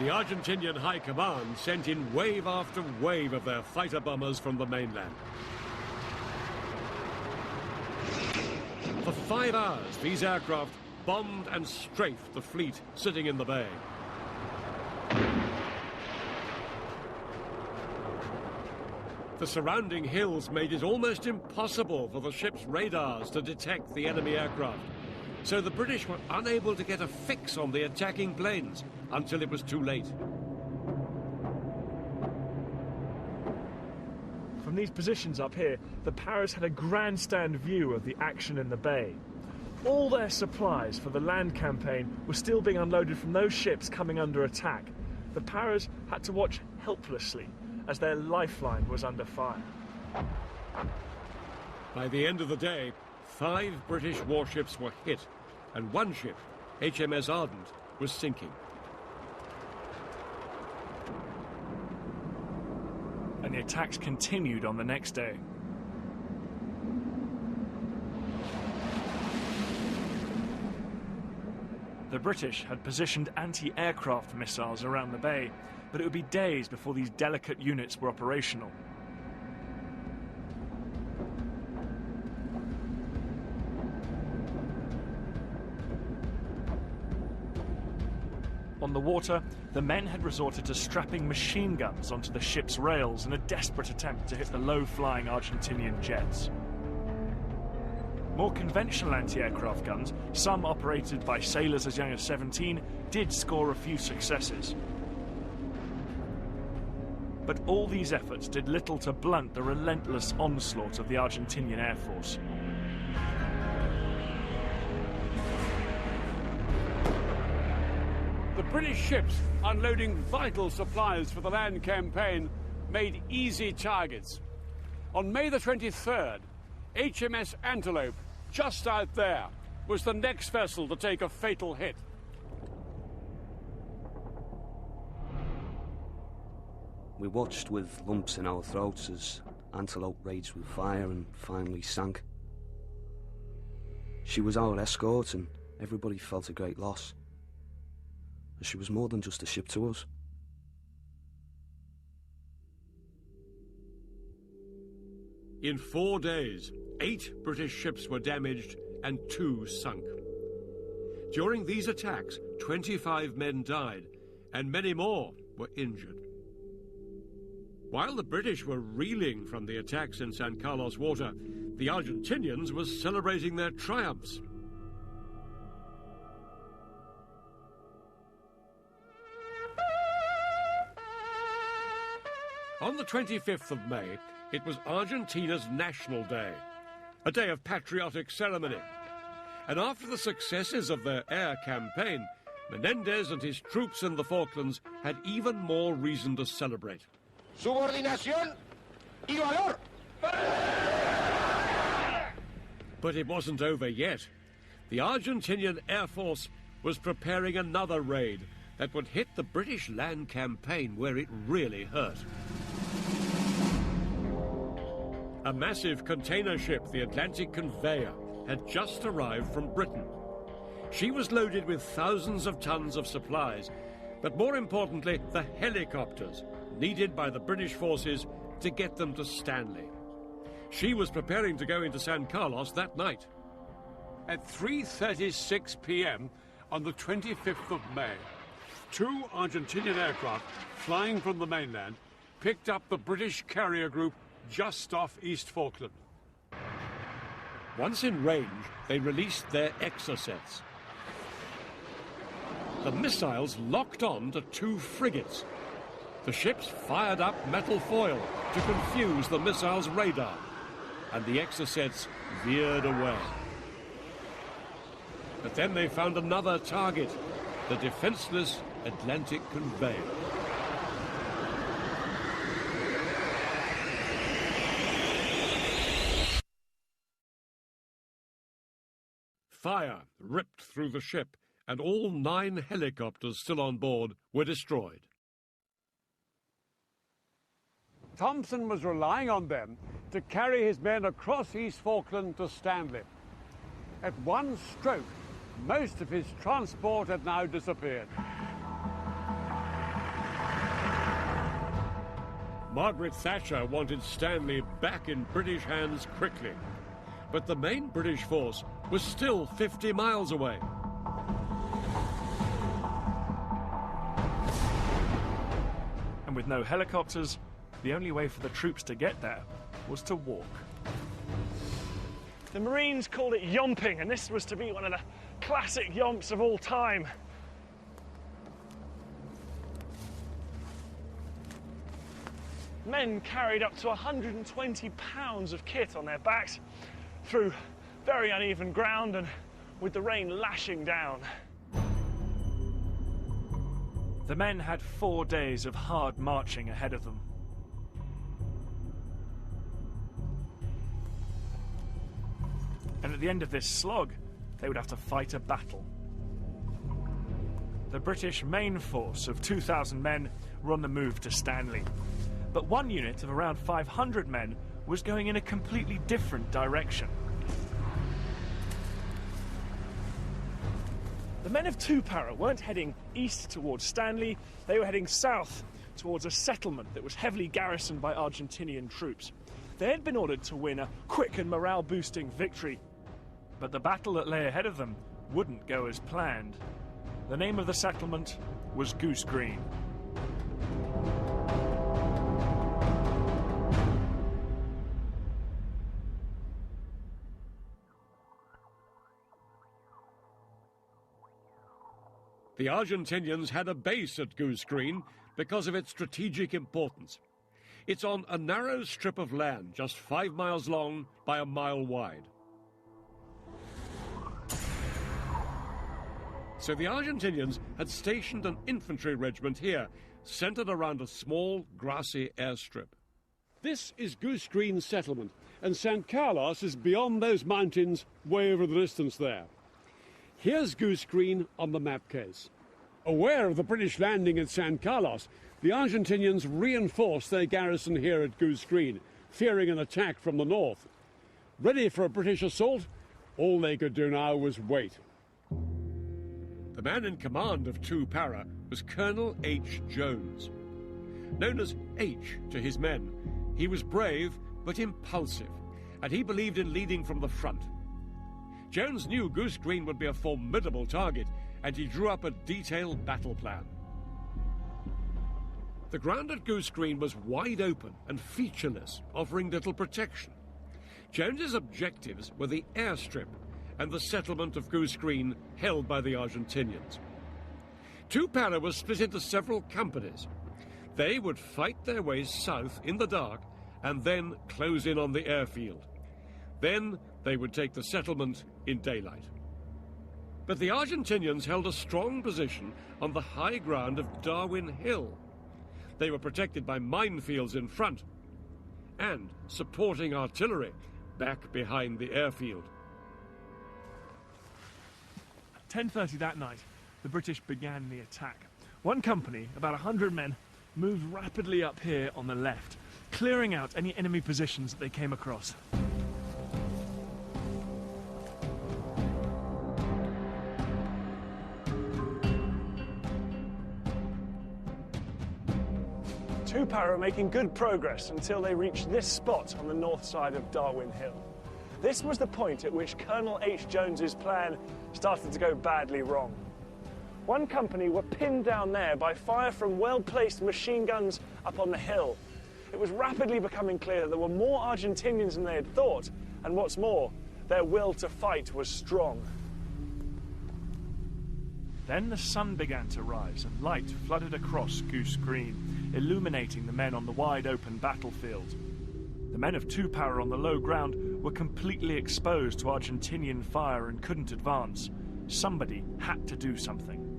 The Argentinian High Command sent in wave after wave of their fighter bombers from the mainland. For 5 hours, these aircraft bombed and strafed the fleet sitting in the bay. The surrounding hills made it almost impossible for the ship's radars to detect the enemy aircraft, so the British were unable to get a fix on the attacking planes until it was too late. From these positions up here, the Paras had a grandstand view of the action in the bay. All their supplies for the land campaign were still being unloaded from those ships coming under attack. The Paras had to watch helplessly as their lifeline was under fire. By the end of the day, 5 British warships were hit, and one ship, HMS Ardent, was sinking. And the attacks continued on the next day. The British had positioned anti-aircraft missiles around the bay, but it would be days before these delicate units were operational. On the water, the men had resorted to strapping machine guns onto the ship's rails in a desperate attempt to hit the low-flying Argentinian jets. More conventional anti-aircraft guns, some operated by sailors as young as 17, did score a few successes. But all these efforts did little to blunt the relentless onslaught of the Argentinian Air Force. The British ships unloading vital supplies for the land campaign made easy targets. On May the 23rd, HMS Antelope, just out there, was the next vessel to take a fatal hit. We watched with lumps in our throats as Antelope raged with fire and finally sank. She was our escort and everybody felt a great loss. She was more than just a ship to us. In 4 days, 8 British ships were damaged and 2 sunk. During these attacks, 25 men died and many more were injured. While the British were reeling from the attacks in San Carlos water, the Argentinians were celebrating their triumphs. On the 25th of May, it was Argentina's National Day, a day of patriotic ceremony. And after the successes of their air campaign, Menendez and his troops in the Falklands had even more reason to celebrate. Subordinación y valor! But it wasn't over yet. The Argentinian Air Force was preparing another raid that would hit the British land campaign where it really hurt. A massive container ship, the Atlantic Conveyor, had just arrived from Britain. She was loaded with thousands of tons of supplies, but more importantly, the helicopters needed by the British forces to get them to Stanley. She was preparing to go into San Carlos that night. At 3:36 p.m. on the 25th of May, 2 Argentinian aircraft flying from the mainland picked up the British carrier group just off East Falkland. Once in range, they released their Exocets. The missiles locked on to 2 frigates. The ships fired up metal foil to confuse the missiles' radar, and the Exocets veered away. But then they found another target, the defenseless Atlantic Conveyor. Fire ripped through the ship, and all 9 helicopters still on board were destroyed. Thompson was relying on them to carry his men across East Falkland to Stanley. At one stroke, most of his transport had now disappeared. Margaret Thatcher wanted Stanley back in British hands quickly, but the main British force was still 50 miles away. And with no helicopters, the only way for the troops to get there was to walk. The Marines called it yomping, and this was to be one of the classic yomps of all time. Men carried up to 120 pounds of kit on their backs through very uneven ground and with the rain lashing down. The men had 4 days of hard marching ahead of them. And at the end of this slog, they would have to fight a battle. The British main force of 2,000 men were on the move to Stanley. But one unit of around 500 men was going in a completely different direction. The men of Two-Para weren't heading east towards Stanley, they were heading south towards a settlement that was heavily garrisoned by Argentinian troops. They had been ordered to win a quick and morale-boosting victory, but the battle that lay ahead of them wouldn't go as planned. The name of the settlement was Goose Green. The Argentinians had a base at Goose Green because of its strategic importance. It's on a narrow strip of land just 5 miles long by a mile wide. So the Argentinians had stationed an infantry regiment here, centered around a small, grassy airstrip. This is Goose Green settlement, and San Carlos is beyond those mountains way over the distance there. Here's Goose Green on the map case. Aware of the British landing at San Carlos, the Argentinians reinforced their garrison here at Goose Green, fearing an attack from the north. Ready for a British assault, all they could do now was wait. The man in command of Two-Para was Colonel H. Jones. Known as H to his men, he was brave but impulsive, and he believed in leading from the front. Jones knew Goose Green would be a formidable target, and he drew up a detailed battle plan. The ground at Goose Green was wide open and featureless, offering little protection. Jones's objectives were the airstrip and the settlement of Goose Green held by the Argentinians. Two-Para was split into several companies. They would fight their way south in the dark and then close in on the airfield. Then they would take the settlement in daylight. But the Argentinians held a strong position on the high ground of Darwin Hill. They were protected by minefields in front and supporting artillery back behind the airfield. At 10:30 that night, the British began the attack. One company, about 100 men, moved rapidly up here on the left, clearing out any enemy positions that they came across. Two-Para were making good progress until they reached this spot on the north side of Darwin Hill. This was the point at which Colonel H. Jones's plan started to go badly wrong. One company were pinned down there by fire from well-placed machine guns up on the hill. It was rapidly becoming clear that there were more Argentinians than they had thought, and what's more, their will to fight was strong. Then the sun began to rise and light flooded across Goose Green, illuminating the men on the wide-open battlefield. The men of Two-Para on the low ground were completely exposed to Argentinian fire and couldn't advance. Somebody had to do something.